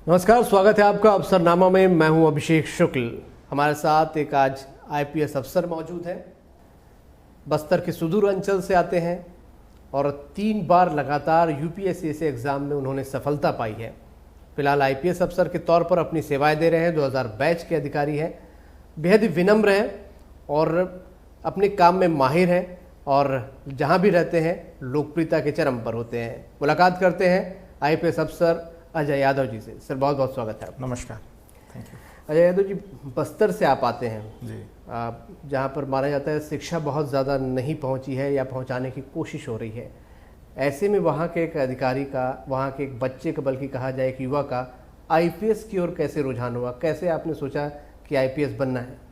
नमस्कार, स्वागत है आपका अवसरनामा में। मैं हूं अभिषेक शुक्ल। हमारे साथ एक आज आईपीएस अफसर मौजूद हैं। बस्तर के सुदूर अंचल से आते हैं और 3 बार लगातार यूपीएससी से एग्ज़ाम में उन्होंने सफलता पाई है। फिलहाल आईपीएस अफसर के तौर पर अपनी सेवाएं दे रहे हैं। 2000 बैच के अधिकारी हैं, बेहद ही विनम्र हैं और अपने काम में माहिर हैं और जहां भी रहते हैं लोकप्रियता के चरम पर होते हैं। मुलाकात करते हैं आईपीएस अफसर अजय यादव जी से। सर, बहुत बहुत स्वागत है। नमस्कार, थैंक यू। अजय यादव जी, बस्तर से आप आते हैं जी। जहाँ पर माना जाता है शिक्षा बहुत ज़्यादा नहीं पहुँची है या पहुँचाने की कोशिश हो रही है। ऐसे में वहाँ के एक अधिकारी का, वहाँ के एक बच्चे का, बल्कि कहा जाए एक युवा का आईपीएस की ओर कैसे रुझान हुआ? कैसे आपने सोचा कि आईपीएस बनना है?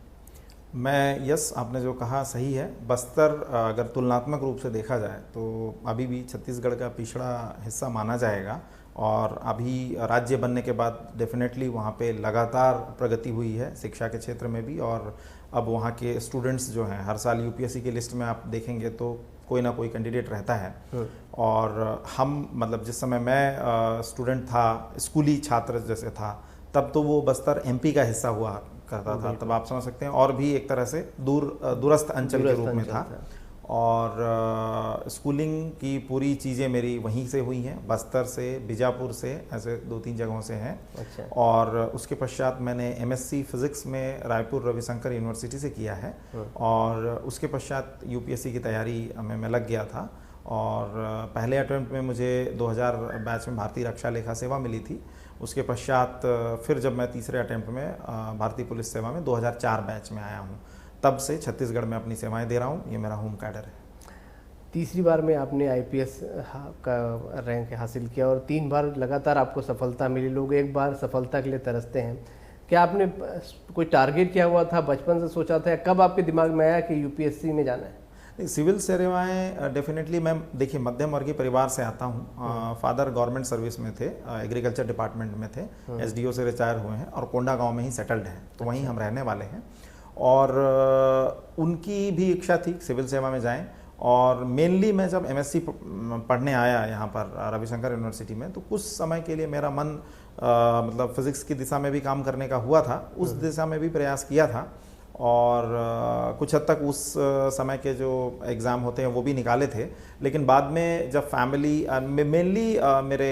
आपने जो कहा सही है। बस्तर अगर तुलनात्मक रूप से देखा जाए तो अभी भी छत्तीसगढ़ का पिछड़ा हिस्सा माना जाएगा और अभी राज्य बनने के बाद डेफिनेटली वहाँ पे लगातार प्रगति हुई है शिक्षा के क्षेत्र में भी। और अब वहाँ के स्टूडेंट्स जो हैं, हर साल यूपीएससी की लिस्ट में आप देखेंगे तो कोई ना कोई कैंडिडेट रहता है। और हम मतलब जिस समय मैं स्टूडेंट था, स्कूली छात्र जैसे था, तब तो वो बस्तर एमपी का हिस्सा हुआ करता था। तब आप समझ सकते हैं, और भी एक तरह से दूरस्थ अंचल के रूप में था। और स्कूलिंग की पूरी चीज़ें मेरी वहीं से हुई हैं, बस्तर से, बीजापुर से, ऐसे 2-3 जगहों से हैं। अच्छा। और उसके पश्चात मैंने एमएससी फिज़िक्स में रायपुर रविशंकर यूनिवर्सिटी से किया है। और उसके पश्चात यूपीएससी की तैयारी में मैं लग गया था। और पहले अटेम्प्ट में मुझे 2000 बैच में भारतीय रक्षा लेखा सेवा मिली थी। उसके पश्चात फिर जब मैं तीसरे अटेम्प्ट में भारतीय पुलिस सेवा में 2004 बैच में आया हूँ, तब से छत्तीसगढ़ में अपनी सेवाएं दे रहा हूँ। ये मेरा होम कैडर है। तीसरी बार में आपने आईपीएस का रैंक हासिल किया और 3 बार लगातार आपको सफलता मिली। लोग एक बार सफलता के लिए तरसते हैं। क्या आपने कोई टारगेट किया हुआ था, बचपन से सोचा था, कब आपके दिमाग में आया कि यूपीएससी में जाना है? सिविल सेवाएं डेफिनेटली, मैं देखिए मध्यम वर्गीय परिवार से आता हूँ। फादर गवर्नमेंट सर्विस में थे, एग्रीकल्चर डिपार्टमेंट में थे, एसडीओ से रिटायर हुए हैं और कोंडा गांव में ही सेटल्ड हैं, तो वहीं हम रहने वाले हैं। और उनकी भी इच्छा थी सिविल सेवा में जाएं। और मेनली मैं जब एमएससी पढ़ने आया यहाँ पर रविशंकर यूनिवर्सिटी में, तो कुछ समय के लिए मेरा मन मतलब फिज़िक्स की दिशा में भी काम करने का हुआ था, उस दिशा में भी प्रयास किया था। और कुछ हद तक उस समय के जो एग्ज़ाम होते हैं वो भी निकाले थे। लेकिन बाद में जब फैमिली मेनली मेरे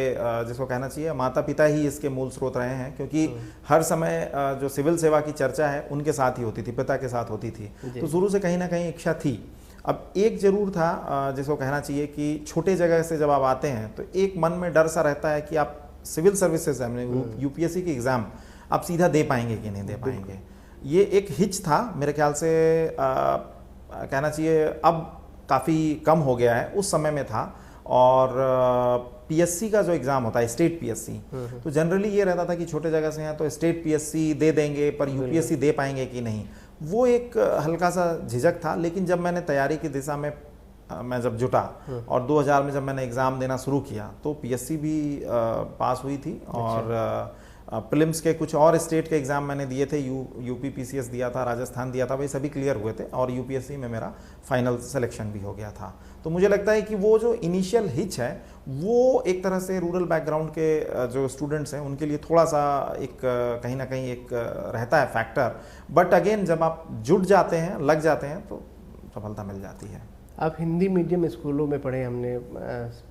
जिसको कहना चाहिए माता पिता ही इसके मूल स्रोत रहे हैं, क्योंकि हर समय जो सिविल सेवा की चर्चा है उनके साथ ही होती थी, पिता के साथ होती थी। तो शुरू से कहीं ना कहीं इच्छा थी। अब एक ज़रूर था जिसको कहना चाहिए कि छोटे जगह से जब आप आते हैं तो एक मन में डर सा रहता है कि आप सिविल सर्विसेज यूपीएससी की एग्ज़ाम आप सीधा दे पाएंगे कि नहीं दे पाएंगे। ये एक हिच था मेरे ख्याल से। कहना चाहिए अब काफ़ी कम हो गया है, उस समय में था। और पीएससी का जो एग्ज़ाम होता है, स्टेट पीएससी, तो जनरली ये रहता था कि छोटे जगह से हैं तो स्टेट पीएससी दे देंगे, पर यूपीएससी दे पाएंगे कि नहीं, वो एक हल्का सा झिझक था। लेकिन जब मैंने तैयारी की दिशा में मैं जब जुटा और 2000 में जब मैंने एग्ज़ाम देना शुरू किया तो पीएससी भी पास हुई थी। और प्रीलिम्स के कुछ और स्टेट के एग्ज़ाम मैंने दिए थे, यूपी पीसीएस दिया था, राजस्थान दिया था, वही सभी क्लियर हुए थे। और यूपीएससी में मेरा फाइनल सिलेक्शन भी हो गया था। तो मुझे लगता है कि वो जो इनिशियल हिच है वो एक तरह से रूरल बैकग्राउंड के जो स्टूडेंट्स हैं उनके लिए थोड़ा सा एक कहीं ना कहीं एक रहता है फैक्टर। बट अगेन जब आप जुट जाते हैं, लग जाते हैं, तो सफलता मिल जाती है। आप हिंदी मीडियम स्कूलों में पढ़े, हमने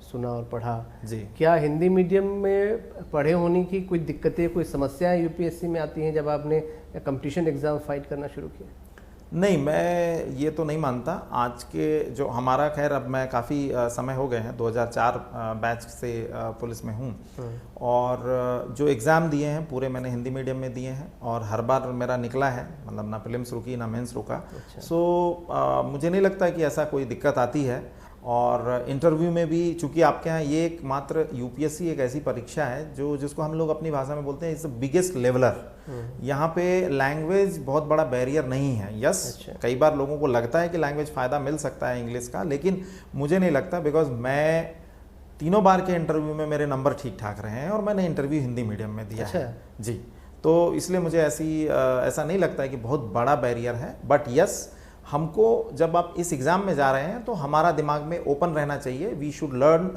सुना और पढ़ा जी। क्या हिंदी मीडियम में पढ़े होने की कोई दिक्कतें, कोई समस्याएं यूपीएससी में आती हैं जब आपने कंपटीशन एग्ज़ाम फाइट करना शुरू किया? नहीं, मैं ये तो नहीं मानता। आज के जो हमारा, खैर अब मैं काफ़ी समय हो गए हैं, 2004 बैच से पुलिस में हूँ। और जो एग्ज़ाम दिए हैं पूरे मैंने हिंदी मीडियम में दिए हैं और हर बार मेरा निकला है, मतलब ना प्रीलिम्स रुकी ना मेंस रुका। अच्छा। सो मुझे नहीं लगता कि ऐसा कोई दिक्कत आती है। और इंटरव्यू में भी, चूंकि आपके यहाँ ये एक मात्र यूपीएससी एक ऐसी परीक्षा है जो जिसको हम लोग अपनी भाषा में बोलते हैं इट्स द बिगेस्ट लेवलर। यहाँ पे लैंग्वेज बहुत बड़ा बैरियर नहीं है। यस, कई बार लोगों को लगता है कि लैंग्वेज फ़ायदा मिल सकता है इंग्लिश का, लेकिन मुझे नहीं लगता। बिकॉज मैं तीनों बार के इंटरव्यू में मेरे नंबर ठीक ठाक रहे हैं और मैंने इंटरव्यू हिंदी मीडियम में दिया है जी। तो इसलिए मुझे ऐसा नहीं लगता है कि बहुत बड़ा बैरियर है। बट यस, हमको जब आप इस एग्ज़ाम में जा रहे हैं तो हमारा दिमाग में ओपन रहना चाहिए, we should learn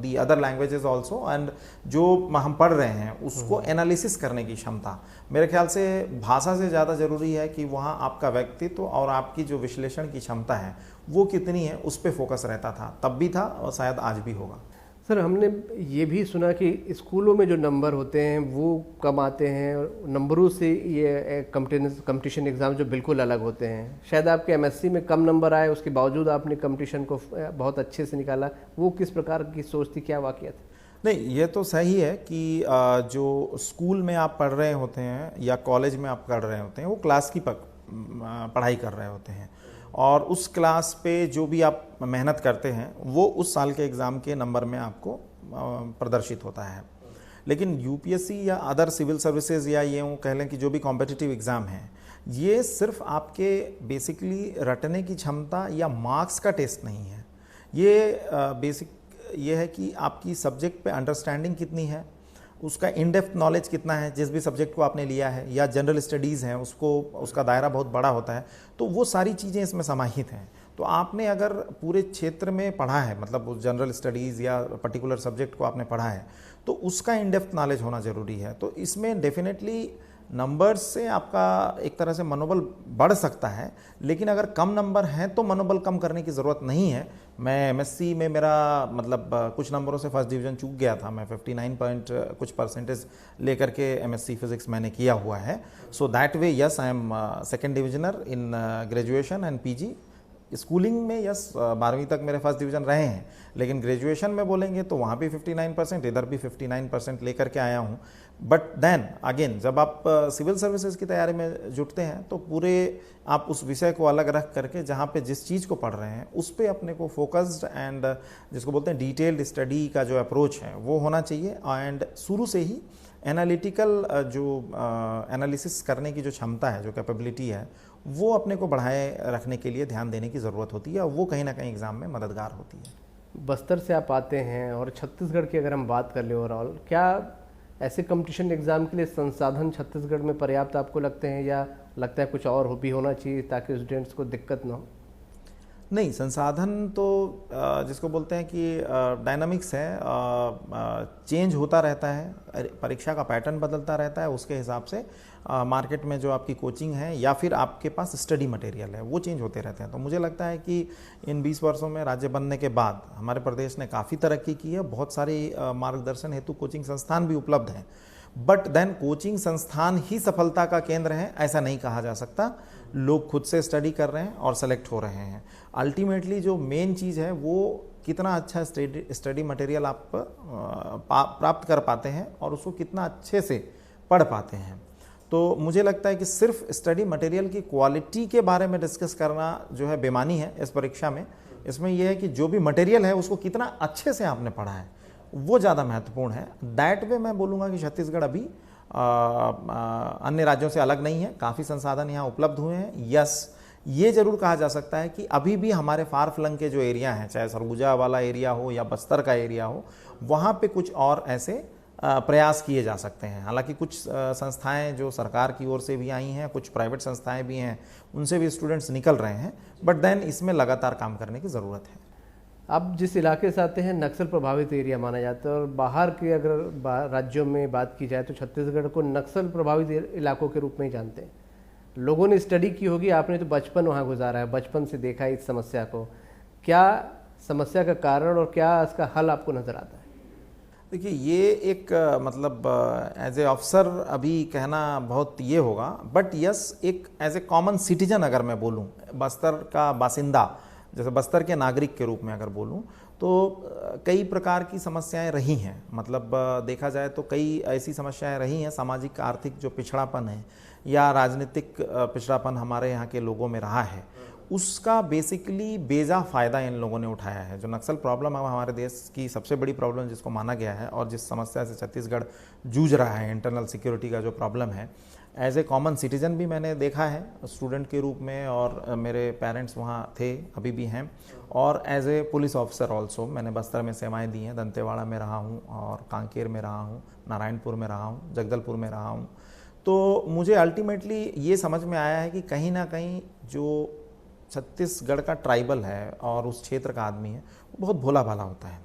the other languages also, and जो हम पढ़ रहे हैं उसको एनालिसिस करने की क्षमता मेरे ख्याल से भाषा से ज़्यादा ज़रूरी है कि वहाँ आपका व्यक्तित्व और आपकी जो विश्लेषण की क्षमता है वो कितनी है, उस पर फोकस रहता था, तब भी था और शायद आज भी होगा। सर, हमने ये भी सुना कि स्कूलों में जो नंबर होते हैं वो कम आते हैं और नंबरों से ये कंपटीशन एग्ज़ाम जो बिल्कुल अलग होते हैं। शायद आपके एमएससी में कम नंबर आए, उसके बावजूद आपने कंपटीशन को बहुत अच्छे से निकाला। वो किस प्रकार की सोच थी, क्या वाक़या था? नहीं, ये तो सही है कि जो स्कूल में आप पढ़ रहे होते हैं या कॉलेज में आप पढ़ रहे होते हैं वो क्लास की पढ़ाई कर रहे होते हैं, और उस क्लास पे जो भी आप मेहनत करते हैं वो उस साल के एग्ज़ाम के नंबर में आपको प्रदर्शित होता है। लेकिन यूपीएससी या अदर सिविल सर्विसेज या ये कह लें कि जो भी कॉम्पिटिटिव एग्ज़ाम है, ये सिर्फ आपके बेसिकली रटने की क्षमता या मार्क्स का टेस्ट नहीं है। ये ये है कि आपकी सब्जेक्ट पे अंडरस्टैंडिंग कितनी है, उसका इन डेप्थ नॉलेज कितना है जिस भी सब्जेक्ट को आपने लिया है, या जनरल स्टडीज़ हैं उसका दायरा बहुत बड़ा होता है, तो वो सारी चीज़ें इसमें समाहित हैं। तो आपने अगर पूरे क्षेत्र में पढ़ा है, मतलब उस जनरल स्टडीज़ या पर्टिकुलर सब्जेक्ट को आपने पढ़ा है, तो उसका इन डेप्थ नॉलेज होना ज़रूरी है। तो इसमें डेफिनेटली नंबर्स से आपका एक तरह से मनोबल बढ़ सकता है, लेकिन अगर कम नंबर हैं तो मनोबल कम करने की ज़रूरत नहीं है। मैं एमएससी में मेरा मतलब कुछ नंबरों से फर्स्ट डिवीज़न चूक गया था, मैं 59 पॉइंट कुछ परसेंटेज लेकर के एमएससी फिज़िक्स मैंने किया हुआ है। So that way yes, I am second divisioner in graduation and PG. Schooling में यस 12वीं तक मेरे फर्स्ट डिवीज़न रहे हैं, लेकिन ग्रेजुएशन में बोलेंगे तो वहाँ भी 59%, इधर भी 59% लेकर के आया हूँ। बट देन अगेन जब आप सिविल सर्विसेज की तैयारी में जुटते हैं तो पूरे आप उस विषय को अलग रख करके जहाँ पे जिस चीज़ को पढ़ रहे हैं उस पे अपने को फोकस्ड एंड जिसको बोलते हैं डिटेल्ड स्टडी का जो अप्रोच है वो होना चाहिए, एंड शुरू से ही एनालिटिकल जो एनालिसिस करने की जो क्षमता है, जो कैपेबिलिटी है, वो अपने को बढ़ाए रखने के लिए ध्यान देने की ज़रूरत होती है, और वो कहीं ना कहीं एग्ज़ाम में मददगार होती है। बस्तर से आप आते हैं और छत्तीसगढ़ की अगर हम बात कर ले ओवरऑल, क्या ऐसे कंपटीशन एग्ज़ाम के लिए संसाधन छत्तीसगढ़ में पर्याप्त आपको लगते हैं, या लगता है कुछ और भी होना चाहिए ताकि स्टूडेंट्स को दिक्कत ना हो? नहीं, संसाधन तो जिसको बोलते हैं कि डायनामिक्स है, चेंज होता रहता है, परीक्षा का पैटर्न बदलता रहता है, उसके हिसाब से मार्केट में जो आपकी कोचिंग है या फिर आपके पास स्टडी मटेरियल है वो चेंज होते रहते हैं। तो मुझे लगता है कि इन 20 वर्षों में राज्य बनने के बाद हमारे प्रदेश ने काफ़ी तरक्की की है, बहुत सारी मार्गदर्शन हेतु कोचिंग संस्थान भी उपलब्ध हैं। बट देन कोचिंग संस्थान ही सफलता का केंद्र है ऐसा नहीं कहा जा सकता। लोग खुद से स्टडी कर रहे हैं और सेलेक्ट हो रहे हैं। अल्टीमेटली जो मेन चीज़ है वो कितना अच्छा स्टडी मटेरियल आप प्राप्त कर पाते हैं और उसको कितना अच्छे से पढ़ पाते हैं। तो मुझे लगता है कि सिर्फ स्टडी मटेरियल की क्वालिटी के बारे में डिस्कस करना जो है बेमानी है इस परीक्षा में। इसमें यह है कि जो भी मटेरियल है उसको कितना अच्छे से आपने पढ़ा है वो ज़्यादा महत्वपूर्ण है। दैट वे मैं बोलूँगा कि छत्तीसगढ़ अभी अन्य राज्यों से अलग नहीं है, काफ़ी संसाधन यहाँ उपलब्ध हुए हैं। यस, ये जरूर कहा जा सकता है कि अभी भी हमारे फार फ्लंग के जो एरिया हैं, चाहे सरगुजा वाला एरिया हो या बस्तर का एरिया हो, वहाँ पे कुछ और ऐसे प्रयास किए जा सकते हैं। हालांकि कुछ संस्थाएं जो सरकार की ओर से भी आई हैं, कुछ प्राइवेट संस्थाएं भी हैं, उनसे भी स्टूडेंट्स निकल रहे हैं, बट देन इसमें लगातार काम करने की ज़रूरत है। अब जिस इलाके से आते हैं नक्सल प्रभावित एरिया माना जाता है, और बाहर के अगर राज्यों में बात की जाए तो छत्तीसगढ़ को नक्सल प्रभावित इलाकों के रूप में ही जानते हैं। लोगों ने स्टडी की होगी, आपने तो बचपन वहाँ गुजारा है, बचपन से देखा है इस समस्या को। क्या समस्या का कारण और क्या इसका हल आपको नज़र आता है? देखिए, ये एक मतलब एज ए ऑफिसर अभी कहना बहुत ये होगा, बट यस, एक एज ए कॉमन सिटीजन अगर मैं बोलूँ, बस्तर का बासिंदा, जैसे बस्तर के नागरिक के रूप में अगर बोलूँ, तो कई प्रकार की समस्याएं रही हैं। मतलब देखा जाए तो कई ऐसी समस्याएं रही हैं, सामाजिक आर्थिक जो पिछड़ापन है या राजनीतिक पिछड़ापन हमारे यहाँ के लोगों में रहा है, उसका बेसिकली बेजा फ़ायदा इन लोगों ने उठाया है। जो नक्सल प्रॉब्लम है हमारे देश की सबसे बड़ी प्रॉब्लम जिसको माना गया है, और जिस समस्या से छत्तीसगढ़ जूझ रहा है, इंटरनल सिक्योरिटी का जो प्रॉब्लम है, एज ए कॉमन सिटीजन भी मैंने देखा है स्टूडेंट के रूप में, और मेरे पेरेंट्स वहाँ थे, अभी भी हैं, और as a police officer also मैंने बस्तर में सेवाएं दी हैं। दंतेवाड़ा में रहा हूँ और कांकेर में रहा हूँ, नारायणपुर में रहा हूँ, जगदलपुर में रहा हूँ। तो मुझे अल्टीमेटली ये समझ में आया है कि कहीं ना कहीं जो छत्तीसगढ़ का ट्राइबल है और उस क्षेत्र का आदमी है, वो बहुत भोला भाला होता है,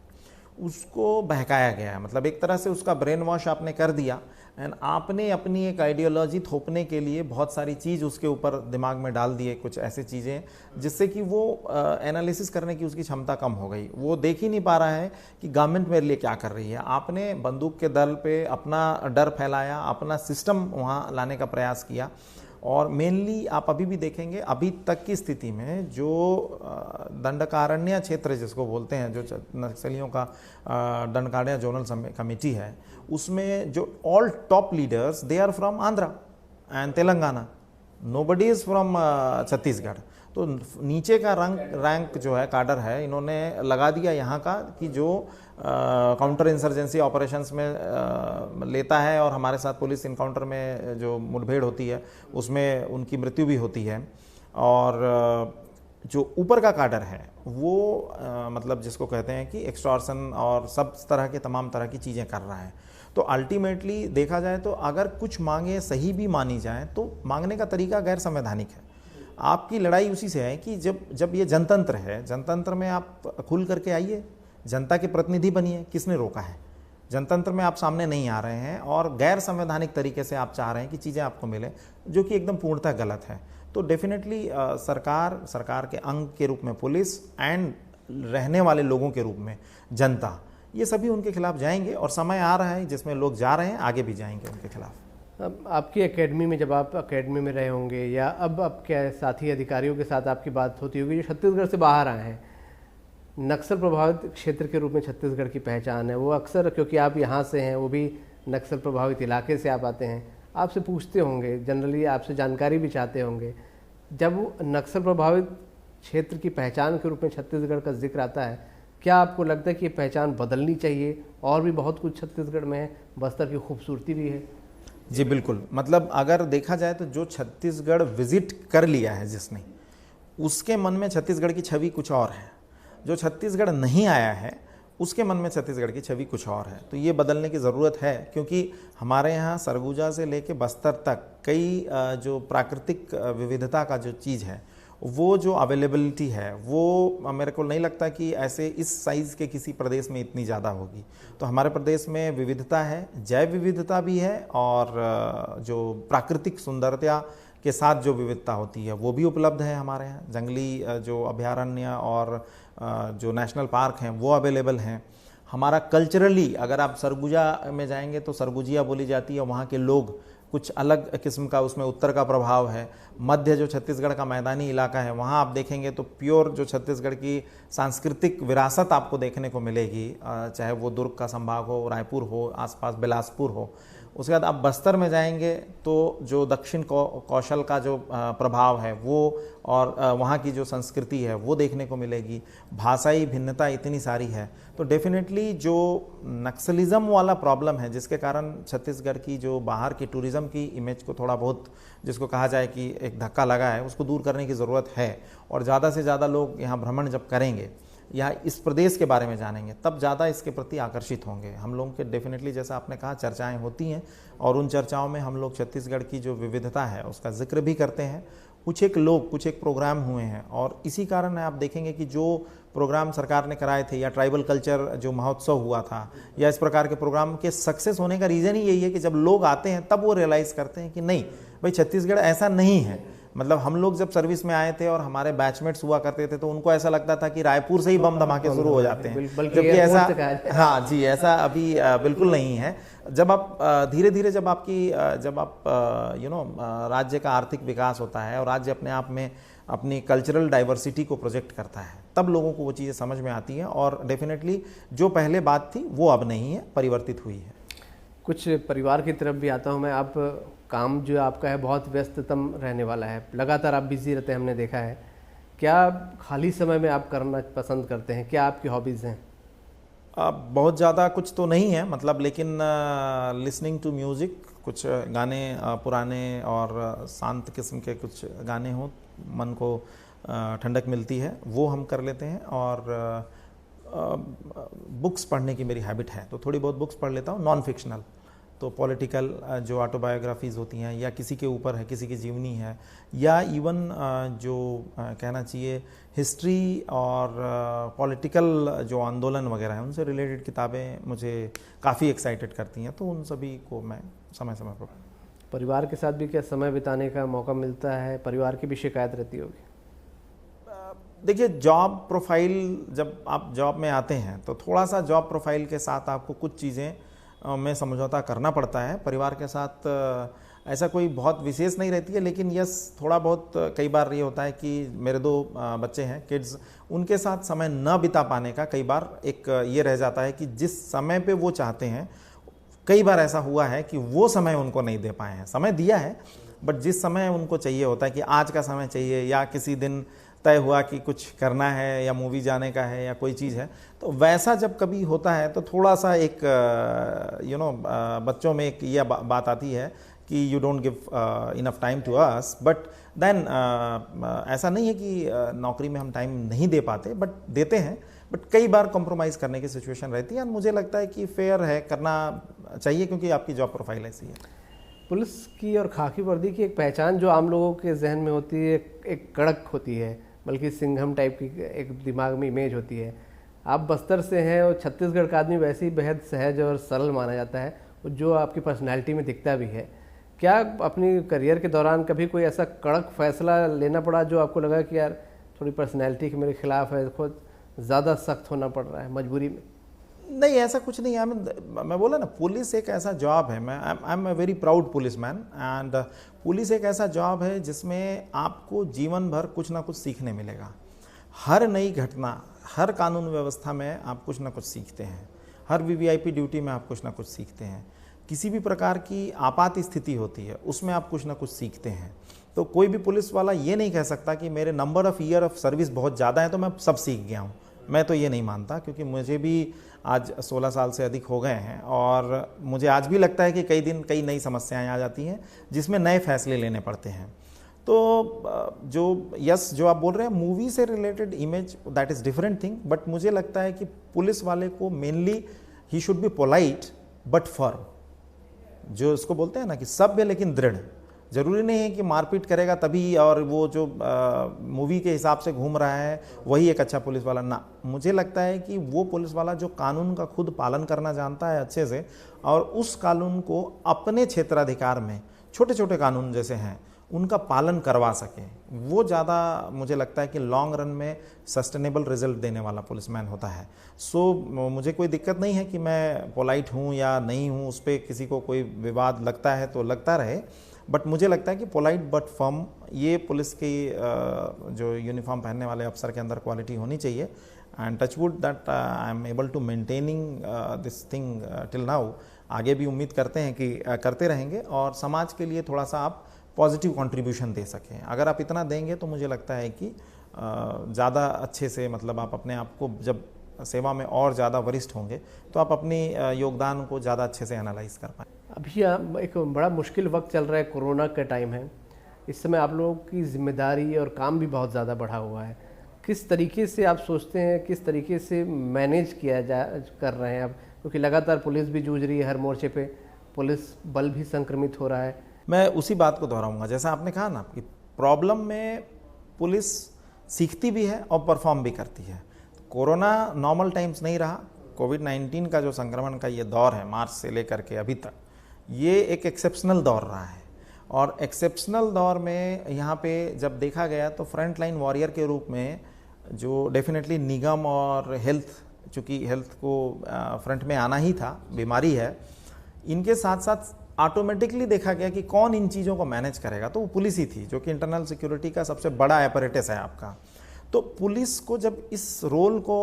उसको बहकाया गया है। मतलब एक तरह से उसका ब्रेन वॉश आपने कर दिया एंड आपने अपनी एक आइडियोलॉजी थोपने के लिए बहुत सारी चीज़ उसके ऊपर दिमाग में डाल दिए, कुछ ऐसी चीज़ें जिससे कि वो एनालिसिस करने की उसकी क्षमता कम हो गई। वो देख ही नहीं पा रहा है कि गवर्नमेंट मेरे लिए क्या कर रही है। आपने बंदूक के दल पे अपना डर फैलाया, अपना सिस्टम वहाँ लाने का प्रयास किया। और मेनली आप अभी भी देखेंगे, अभी तक की स्थिति में जो दंडकारण्य क्षेत्र जिसको बोलते हैं, जो नक्सलियों का दंडकारण्य जोनल कमेटी है, उसमें जो all top leaders they are from Andhra and Telangana, nobody is from Chhattisgarh. तो नीचे का रैंक जो है, काडर है, इन्होंने लगा दिया यहाँ का कि जो काउंटर इंसर्जेंसी ऑपरेशंस में लेता है और हमारे साथ पुलिस इनकाउंटर में जो मुठभेड़ होती है उसमें उनकी मृत्यु भी होती है। और जो ऊपर का काडर है वो मतलब जिसको कहते हैं कि एक्सटॉर्शन और सब तरह के तमाम तरह की चीज़ें कर रहा है। तो अल्टीमेटली देखा जाए तो अगर कुछ मांगे सही भी मानी जाए तो मांगने का तरीका गैर संवैधानिक है। आपकी लड़ाई उसी से है कि जब ये जनतंत्र है, जनतंत्र में आप खुल करके आइए, जनता के प्रतिनिधि बनिए। किसने रोका है? जनतंत्र में आप सामने नहीं आ रहे हैं और गैर संवैधानिक तरीके से आप चाह रहे हैं कि चीज़ें आपको मिले, जो कि एकदम पूर्णतः गलत है। तो डेफिनेटली सरकार के अंग के रूप में पुलिस एंड रहने वाले लोगों के रूप में जनता, ये सभी उनके खिलाफ जाएंगे और समय आ रहा है जिसमें लोग जा रहे हैं, आगे भी जाएंगे उनके खिलाफ। अब आपकी एकेडमी में, जब आप एकेडमी में रहे होंगे या अब आपके साथी अधिकारियों के साथ आपकी बात होती होगी जो छत्तीसगढ़ से बाहर आए हैं, नक्सल प्रभावित क्षेत्र के रूप में छत्तीसगढ़ की पहचान है, वो अक्सर, क्योंकि आप यहाँ से हैं, वो भी नक्सल प्रभावित इलाके से आप आते हैं, आपसे पूछते होंगे, जनरली आपसे जानकारी भी चाहते होंगे। जब नक्सल प्रभावित क्षेत्र की पहचान के रूप में छत्तीसगढ़ का जिक्र आता है, क्या आपको लगता है कि ये पहचान बदलनी चाहिए? और भी बहुत कुछ छत्तीसगढ़ में है, बस्तर की खूबसूरती भी है। जी बिल्कुल, मतलब अगर देखा जाए तो जो छत्तीसगढ़ विजिट कर लिया है जिसने, उसके मन में छत्तीसगढ़ की छवि कुछ और है। जो छत्तीसगढ़ नहीं आया है उसके मन में छत्तीसगढ़ की छवि कुछ और है। तो ये बदलने की ज़रूरत है, क्योंकि हमारे यहाँ सरगुजा से लेके बस्तर तक कई जो प्राकृतिक विविधता का जो चीज़ है, वो जो अवेलेबिलिटी है, वो मेरे को नहीं लगता कि ऐसे इस साइज़ के किसी प्रदेश में इतनी ज़्यादा होगी। तो हमारे प्रदेश में विविधता है, जैव विविधता भी है, और जो प्राकृतिक सुंदरता के साथ जो विविधता होती है वो भी उपलब्ध है हमारे यहाँ। जंगली जो अभयारण्य और जो नेशनल पार्क हैं वो अवेलेबल हैं। हमारा कल्चरली अगर आप सरगुजा में जाएंगे तो सरगुजिया बोली जाती है, वहाँ के लोग कुछ अलग किस्म का, उसमें उत्तर का प्रभाव है। मध्य जो छत्तीसगढ़ का मैदानी इलाका है, वहाँ आप देखेंगे तो प्योर जो छत्तीसगढ़ की सांस्कृतिक विरासत आपको देखने को मिलेगी, चाहे वो दुर्ग का संभाग हो, रायपुर हो, आसपास बिलासपुर हो। उसके बाद आप बस्तर में जाएंगे तो जो दक्षिण कौशल का जो प्रभाव है वो, और वहाँ की जो संस्कृति है वो देखने को मिलेगी। भाषाई भिन्नता इतनी सारी है। तो डेफिनेटली जो नक्सलिज्म वाला प्रॉब्लम है, जिसके कारण छत्तीसगढ़ की जो बाहर की टूरिज़्म की इमेज को थोड़ा बहुत, जिसको कहा जाए कि एक धक्का लगा है, उसको दूर करने की ज़रूरत है। और ज़्यादा से ज़्यादा लोग यहाँ भ्रमण जब करेंगे या इस प्रदेश के बारे में जानेंगे, तब ज़्यादा इसके प्रति आकर्षित होंगे। हम लोगों के डेफिनेटली, जैसा आपने कहा, चर्चाएं होती हैं और उन चर्चाओं में हम लोग छत्तीसगढ़ की जो विविधता है उसका जिक्र भी करते हैं। कुछ एक प्रोग्राम हुए हैं, और इसी कारण आप देखेंगे कि जो प्रोग्राम सरकार ने कराए थे, या ट्राइबल कल्चर जो महोत्सव हुआ था, या इस प्रकार के प्रोग्राम के सक्सेस होने का रीज़न ही यही है कि जब लोग आते हैं तब वो रियलाइज़ करते हैं कि नहीं भाई, छत्तीसगढ़ ऐसा नहीं है। मतलब हम लोग जब सर्विस में आए थे और हमारे बैचमेट्स हुआ करते थे तो उनको ऐसा लगता था कि रायपुर से ही बम धमाके शुरू हो जाते हैं, जबकि ऐसा, हाँ जी, ऐसा अभी बिल्कुल नहीं है। जब आप धीरे धीरे जब आप राज्य का आर्थिक विकास होता है और राज्य अपने आप में अपनी कल्चरल डाइवर्सिटी को प्रोजेक्ट करता है, तब लोगों को वो चीज़ें समझ में आती हैं। और डेफिनेटली जो पहले बात थी वो अब नहीं है, परिवर्तित हुई है। कुछ परिवार की तरफ भी आता हूँ मैं। आप काम जो आपका है बहुत व्यस्ततम रहने वाला है, लगातार आप बिजी रहते हैं, हमने देखा है। क्या खाली समय में आप करना पसंद करते हैं? क्या आपकी हॉबीज़ हैं? बहुत ज़्यादा कुछ तो नहीं है, मतलब, लेकिन लिसनिंग टू म्यूज़िक, कुछ गाने पुराने और शांत किस्म के कुछ गाने हों, मन को ठंडक मिलती है, वो हम कर लेते हैं। और बुक्स पढ़ने की मेरी हैबिट है, तो थोड़ी बहुत बुक्स पढ़ लेता हूँ, नॉन फिक्शनल, तो पॉलिटिकल जो ऑटोबायोग्राफीज़ होती हैं या किसी के ऊपर है, किसी की जीवनी है, या इवन जो कहना चाहिए हिस्ट्री और पॉलिटिकल जो आंदोलन वगैरह हैं उनसे रिलेटेड किताबें मुझे काफ़ी एक्साइटेड करती हैं, तो उन सभी को मैं समय समय पर। परिवार के साथ भी क्या समय बिताने का मौका मिलता है? परिवार की भी शिकायत रहती होगी। देखिए, जॉब प्रोफाइल, जब आप जॉब में आते हैं तो थोड़ा सा जॉब प्रोफाइल के साथ आपको कुछ चीज़ें में समझौता करना पड़ता है। परिवार के साथ ऐसा कोई बहुत विशेष नहीं रहती है, लेकिन यस, थोड़ा बहुत कई बार ये होता है कि मेरे 2 बच्चे हैं, किड्स, उनके साथ समय न बिता पाने का कई बार एक ये रह जाता है कि जिस समय पे वो चाहते हैं, कई बार ऐसा हुआ है कि वो समय उनको नहीं दे पाए हैं। समय दिया है, बट जिस समय उनको चाहिए होता है कि आज का समय चाहिए, या किसी दिन तय हुआ कि कुछ करना है या मूवी जाने का है या कोई चीज़ है, तो वैसा जब कभी होता है तो थोड़ा सा एक बच्चों में एक ये बात आती है कि you don't give enough time to us, but then ऐसा नहीं है कि नौकरी में हम टाइम नहीं दे पाते, बट देते हैं, बट कई बार कॉम्प्रोमाइज़ करने की सिचुएशन रहती है। और मुझे लगता है कि फेयर है, करना चाहिए, क्योंकि आपकी जॉब प्रोफाइल ऐसी है। पुलिस की और खाकी वर्दी की एक पहचान जो आम लोगों के जहन में होती है, एक कड़क होती है, बल्कि सिंघम टाइप की एक दिमाग में इमेज होती है। आप बस्तर से हैं और छत्तीसगढ़ का आदमी वैसे ही बेहद सहज और सरल माना जाता है, जो आपकी पर्सनैलिटी में दिखता भी है। क्या अपनी करियर के दौरान कभी कोई ऐसा कड़क फैसला लेना पड़ा जो आपको लगा कि यार थोड़ी पर्सनैलिटी के मेरे खिलाफ है, खुद ज़्यादा सख्त होना पड़ रहा है मजबूरी में? नहीं, ऐसा कुछ नहीं है। मैं बोला ना, पुलिस एक ऐसा जॉब है, I am a very proud police man, and police एक ऐसा जॉब है जिसमें आपको जीवन भर कुछ ना कुछ सीखने मिलेगा। हर नई घटना, हर कानून व्यवस्था में आप कुछ ना कुछ सीखते हैं, हर वीवीआईपी ड्यूटी में आप कुछ ना कुछ सीखते हैं, किसी भी प्रकार की आपात स्थिति होती है उसमें आप कुछ ना कुछ सीखते हैं। तो कोई भी पुलिस वाला ये नहीं कह सकता कि मेरे number of year of service बहुत ज़्यादा है तो मैं सब सीख गया हूँ। मैं तो ये नहीं मानता, क्योंकि मुझे भी आज 16 साल से अधिक हो गए हैं, और मुझे आज भी लगता है कि कई दिन कई नई समस्याएं आ जाती हैं जिसमें नए फैसले लेने पड़ते हैं। तो जो आप बोल रहे हैं मूवी से related image, that is different thing, but मुझे लगता है कि पुलिस वाले को mainly he should be polite but firm, जो इसको बोलते हैं ना कि सभ्य लेकिन दृढ़। ज़रूरी नहीं है कि मारपीट करेगा तभी, और वो जो मूवी के हिसाब से घूम रहा है वही एक अच्छा पुलिस वाला ना। मुझे लगता है कि वो पुलिस वाला जो कानून का खुद पालन करना जानता है अच्छे से, और उस कानून को अपने क्षेत्राधिकार में छोटे छोटे कानून जैसे हैं उनका पालन करवा सके, वो ज़्यादा मुझे लगता है कि लॉन्ग रन में सस्टेनेबल रिजल्ट देने वाला पुलिसमैन होता है। सो मुझे कोई दिक्कत नहीं है कि मैं पोलाइट हूँ या नहीं हूँ, उस पर किसी को कोई विवाद लगता है तो लगता रहे, बट मुझे लगता है कि पोलाइट बट फर्म, ये पुलिस की जो यूनिफॉर्म पहनने वाले अफसर के अंदर क्वालिटी होनी चाहिए। And touch wood that I am able to maintaining this thing till now. आगे भी उम्मीद करते हैं कि करते रहेंगे, और समाज के लिए थोड़ा सा आप पॉजिटिव कंट्रीब्यूशन दे सकें। अगर आप इतना देंगे तो मुझे लगता है कि ज़्यादा अच्छे से, मतलब आप अपने आप को जब सेवा में और ज़्यादा वरिष्ठ होंगे तो आप अपनी योगदान को ज़्यादा अच्छे से एनालाइज कर पाएँ। अभी एक बड़ा मुश्किल वक्त चल रहा है, कोरोना का टाइम है, इस समय आप लोगों की जिम्मेदारी और काम भी बहुत ज़्यादा बढ़ा हुआ है। किस तरीके से आप सोचते हैं, किस तरीके से मैनेज किया कर रहे हैं आप, क्योंकि लगातार पुलिस भी जूझ रही है, हर मोर्चे पे पुलिस बल भी संक्रमित हो रहा है। मैं उसी बात को दोहराऊंगा, जैसा आपने कहा ना कि प्रॉब्लम में पुलिस सीखती भी है और परफॉर्म भी करती है। कोरोना नॉर्मल टाइम्स नहीं रहा, कोविड-19 का जो संक्रमण का ये दौर है मार्च से लेकर के अभी तक, ये एक एक्सेप्शनल दौर रहा है। और एक्सेप्शनल दौर में यहाँ पे जब देखा गया तो फ्रंट लाइन वॉरियर के रूप में जो डेफिनेटली निगम और हेल्थ, चूँकि हेल्थ को फ्रंट में आना ही था, बीमारी है, इनके साथ साथ ऑटोमेटिकली देखा गया कि कौन इन चीज़ों को मैनेज करेगा, तो वो पुलिस ही थी, जो कि इंटरनल सिक्योरिटी का सबसे बड़ा एपरेटस है आपका। तो पुलिस को जब इस रोल को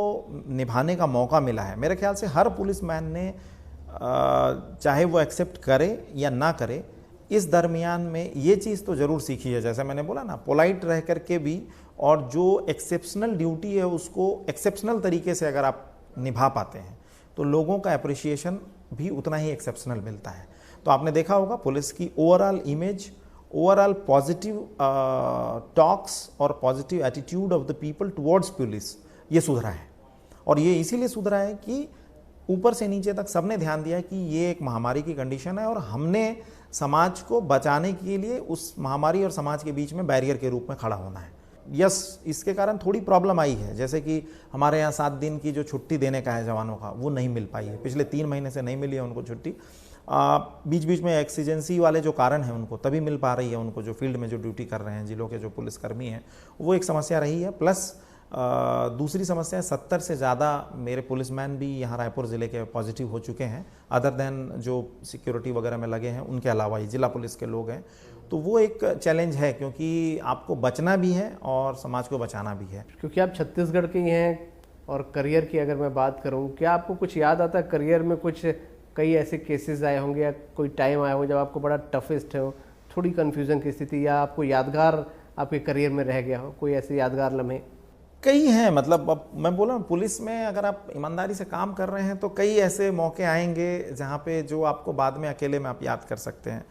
निभाने का मौका मिला है, मेरे ख्याल से हर पुलिसमैन ने, चाहे वो एक्सेप्ट करे या ना करे, इस दरमियान में ये चीज़ तो ज़रूर सीखी है, जैसे मैंने बोला ना, पोलाइट रह करके भी, और जो एक्सेप्शनल ड्यूटी है उसको एक्सेप्शनल तरीके से अगर आप निभा पाते हैं तो लोगों का अप्रिसिएशन भी उतना ही एक्सेप्शनल मिलता है। तो आपने देखा होगा पुलिस की overall image, overall positive talks और positive attitude of the people towards police, ये सुधरा है। और ये इसीलिए सुधरा है कि ऊपर से नीचे तक सबने ध्यान दिया कि ये एक महामारी की कंडीशन है और हमने समाज को बचाने के लिए उस महामारी और समाज के बीच में बैरियर के रूप में खड़ा होना है। यस, इसके कारण थोड़ी प्रॉब्लम आई है, जैसे कि हमारे यहाँ 7 दिन की जो छुट्टी देने का है जवानों का, वो नहीं मिल पाई है, पिछले 3 महीने से नहीं मिली है उनको छुट्टी। बीच बीच में एक्सीजेंसी वाले जो कारण हैं उनको तभी मिल पा रही है, उनको जो फील्ड में जो ड्यूटी कर रहे हैं जिलों के जो पुलिसकर्मी हैं, वो एक समस्या रही है। प्लस दूसरी समस्या है 70 से ज़्यादा मेरे पुलिसमैन भी यहाँ रायपुर ज़िले के पॉजिटिव हो चुके हैं, अदर देन जो सिक्योरिटी वगैरह में लगे हैं उनके अलावा ही जिला पुलिस के लोग हैं। तो वो एक चैलेंज है, क्योंकि आपको बचना भी है और समाज को बचाना भी है। क्योंकि आप छत्तीसगढ़ के ही हैं और करियर की अगर मैं बात करूं, क्या आपको कुछ याद आता है करियर में? कुछ कई ऐसे केसेस आए होंगे या कोई टाइम आया हो जब आपको बड़ा टफेस्ट हो, थोड़ी कन्फ्यूजन की स्थिति, या आपको यादगार आपके करियर में रह गया हो कोई ऐसे यादगार लम्हे? कई हैं, मतलब अब मैं बोला पुलिस में अगर आप ईमानदारी से काम कर रहे हैं तो कई ऐसे मौके आएंगे जहाँ पे जो आपको बाद में अकेले में आप याद कर सकते हैं।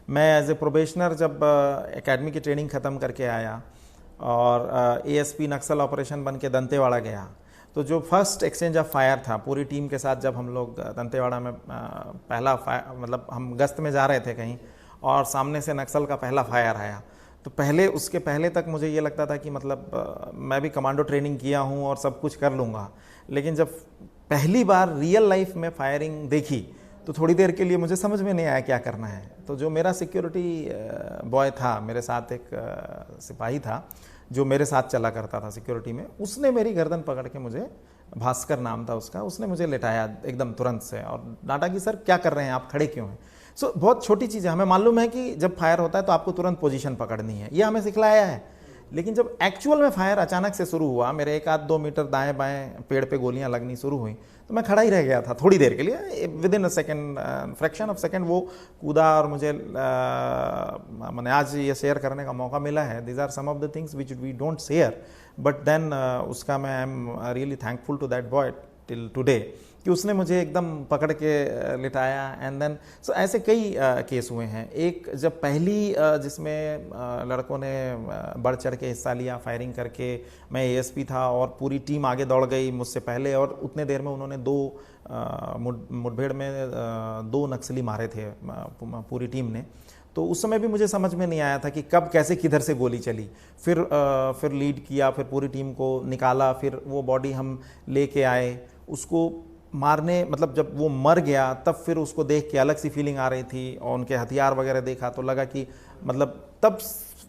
मैं एज ए प्रोबेशनर जब एकेडमी की ट्रेनिंग ख़त्म करके आया और एएसपी नक्सल ऑपरेशन बन के दंतेवाड़ा गया, तो जो फर्स्ट एक्सचेंज ऑफ फायर था पूरी टीम के साथ, जब हम लोग दंतेवाड़ा में पहला फायर, मतलब हम गश्त में जा रहे थे कहीं और सामने से नक्सल का पहला फायर आया, तो उसके पहले तक मुझे ये लगता था कि मतलब मैं भी कमांडो ट्रेनिंग किया हूँ और सब कुछ कर लूँगा, लेकिन जब पहली बार रियल लाइफ में फायरिंग देखी तो थोड़ी देर के लिए मुझे समझ में नहीं आया क्या करना है। तो जो मेरा सिक्योरिटी बॉय था, मेरे साथ एक सिपाही था जो मेरे साथ चला करता था सिक्योरिटी में, उसने मेरी गर्दन पकड़ के मुझे, भास्कर नाम था उसका, उसने मुझे लेटाया एकदम तुरंत से और डांटा कि सर क्या कर रहे हैं आप, खड़े क्यों हैं। बहुत छोटी चीज़ है, हमें मालूम है कि जब फायर होता है तो आपको तुरंत पोजीशन पकड़नी है, ये हमें सिखलाया है, लेकिन जब एक्चुअल में फायर अचानक से शुरू हुआ, मेरे 1-2 मीटर दाएं बाएं पेड़ पे गोलियां लगनी शुरू हुई, तो मैं खड़ा ही रह गया था थोड़ी देर के लिए, with in a second, fraction of second वो कूदा और मुझे मैंने आज ये शेयर करने का मौका मिला है। These are some of the things which we don't share, but then उसका मैं I am really thankful to that boy till today कि उसने मुझे एकदम पकड़ के लिटाया। एंड देन सो ऐसे कई केस हुए हैं। एक जब पहली जिसमें लड़कों ने बढ़ चढ़ के हिस्सा लिया फायरिंग करके, मैं एएसपी था और पूरी टीम आगे दौड़ गई मुझसे पहले, और उतने देर में उन्होंने मुठभेड़ में 2 नक्सली मारे थे पूरी टीम ने। तो उस समय भी मुझे समझ में नहीं आया था कि कब कैसे किधर से गोली चली। फिर लीड किया, फिर पूरी टीम को निकाला, फिर वो बॉडी हम लेके आए, उसको मारने, मतलब जब वो मर गया तब फिर उसको देख के अलग सी फीलिंग आ रही थी, और उनके हथियार वगैरह देखा तो लगा कि मतलब तब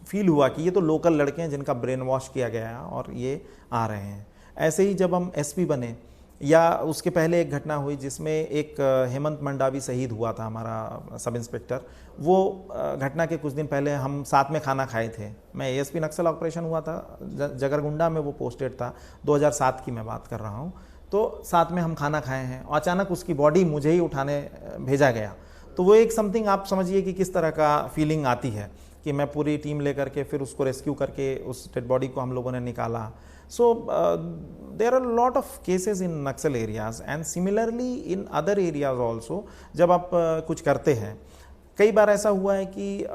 फील हुआ कि ये तो लोकल लड़के हैं जिनका ब्रेन वॉश किया गया है और ये आ रहे हैं। ऐसे ही जब हम एसपी बने, या उसके पहले एक घटना हुई जिसमें एक हेमंत मंडावी शहीद हुआ था, हमारा सब इंस्पेक्टर। वो घटना के कुछ दिन पहले हम साथ में खाना खाए थे। मैं एएसपी नक्सल ऑपरेशन हुआ था, जगरगुंडा में वो पोस्टेड था, 2007 की मैं बात कर रहा हूँ। तो साथ में हम खाना खाए हैं और अचानक उसकी बॉडी मुझे ही उठाने भेजा गया। तो वो एक समथिंग आप समझिए कि किस तरह का फीलिंग आती है कि मैं पूरी टीम लेकर के फिर उसको रेस्क्यू करके उस डेड बॉडी को हम लोगों ने निकाला। So there are lot of cases in Naxal areas and similarly in other areas also. जब आप कुछ करते हैं, कई बार ऐसा हुआ है कि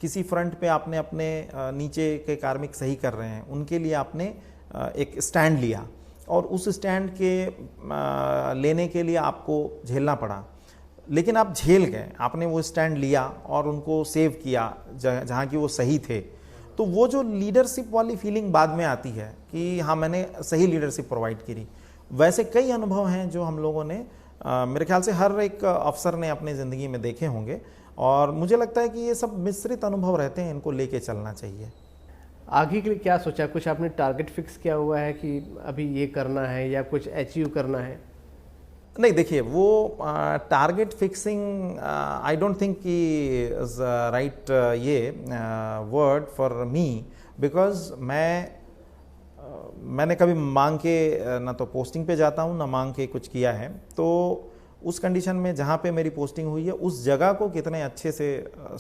किसी फ्रंट पे आपने अपने नीचे के कार्मिक सही कर रहे हैं, उनके लिए आपने एक स्टैंड लिया और उस स्टैंड के लेने के लिए आपको झेलना पड़ा, लेकिन आप झेल गए, आपने वो स्टैंड लिया और उनको सेव किया जहाँ की वो सही थे। तो वो जो लीडरशिप वाली फीलिंग बाद में आती है कि हाँ मैंने सही लीडरशिप प्रोवाइड करी। वैसे कई अनुभव हैं जो हम लोगों ने मेरे ख्याल से हर एक अफसर ने अपनी ज़िंदगी में देखे होंगे, और मुझे लगता है कि ये सब मिश्रित अनुभव रहते हैं, इनको लेके चलना चाहिए। आगे के लिए क्या सोचा? कुछ आपने टारगेट फिक्स किया हुआ है कि अभी ये करना है या कुछ अचीव करना है? नहीं, देखिए वो target fixing I don't think कि इज राइट ये वर्ड फॉर मी, बिकॉज मैंने कभी मांग के ना तो पोस्टिंग पे जाता हूँ ना मांग के कुछ किया है। तो उस कंडीशन में जहाँ पे मेरी पोस्टिंग हुई है उस जगह को कितने अच्छे से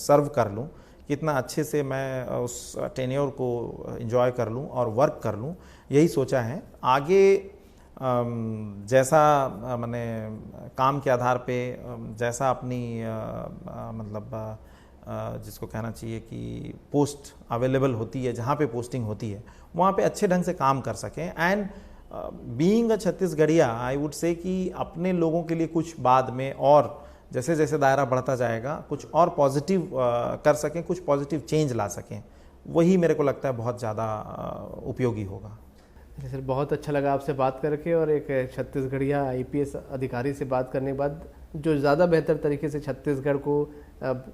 सर्व कर लूँ, कितना अच्छे से मैं उस टेन्योर को एंजॉय कर लूँ और वर्क कर लूँ, यही सोचा है। आगे जैसा मैंने काम के आधार पे जैसा अपनी मतलब जिसको कहना चाहिए कि पोस्ट अवेलेबल होती है, जहाँ पे पोस्टिंग होती है वहाँ पे अच्छे ढंग से काम कर सकें। And being a Chhattisgarhiya I would say कि अपने लोगों के लिए कुछ बाद में और जैसे जैसे दायरा बढ़ता जाएगा कुछ और पॉजिटिव कर सकें, कुछ पॉजिटिव चेंज ला सकें, वही मेरे को लगता है बहुत ज़्यादा उपयोगी होगा। सर बहुत अच्छा लगा आपसे बात करके, और एक छत्तीसगढ़िया आईपीएस अधिकारी से बात करने के बाद जो ज़्यादा बेहतर तरीके से छत्तीसगढ़ को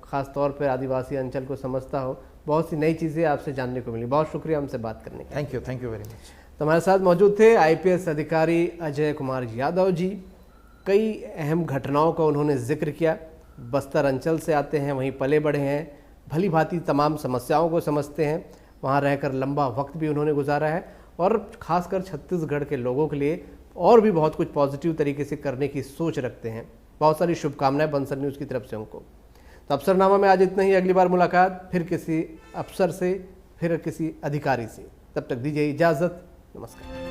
ख़ास तौर पर आदिवासी अंचल को समझता हो, बहुत सी नई चीज़ें आपसे जानने को मिली। बहुत शुक्रिया हमसे बात करने का। Thank you very much. तो हमारे साथ मौजूद थे आईपीएस अधिकारी अजय कुमार यादव जी। कई अहम घटनाओं का उन्होंने जिक्र किया। बस्तर अंचल से आते हैं, वहीं पले बढ़े हैं, भली भांति तमाम समस्याओं को समझते हैं, वहाँ रहकर लंबा वक्त भी उन्होंने गुजारा है, और ख़ासकर छत्तीसगढ़ के लोगों के लिए और भी बहुत कुछ पॉजिटिव तरीके से करने की सोच रखते हैं। बहुत सारी शुभकामनाएं बंसल न्यूज़ की तरफ से उनको। तो अफसरनामा में आज इतना ही। अगली बार मुलाकात फिर किसी अफसर से, फिर किसी अधिकारी से। तब तक दीजिए इजाज़त। नमस्कार।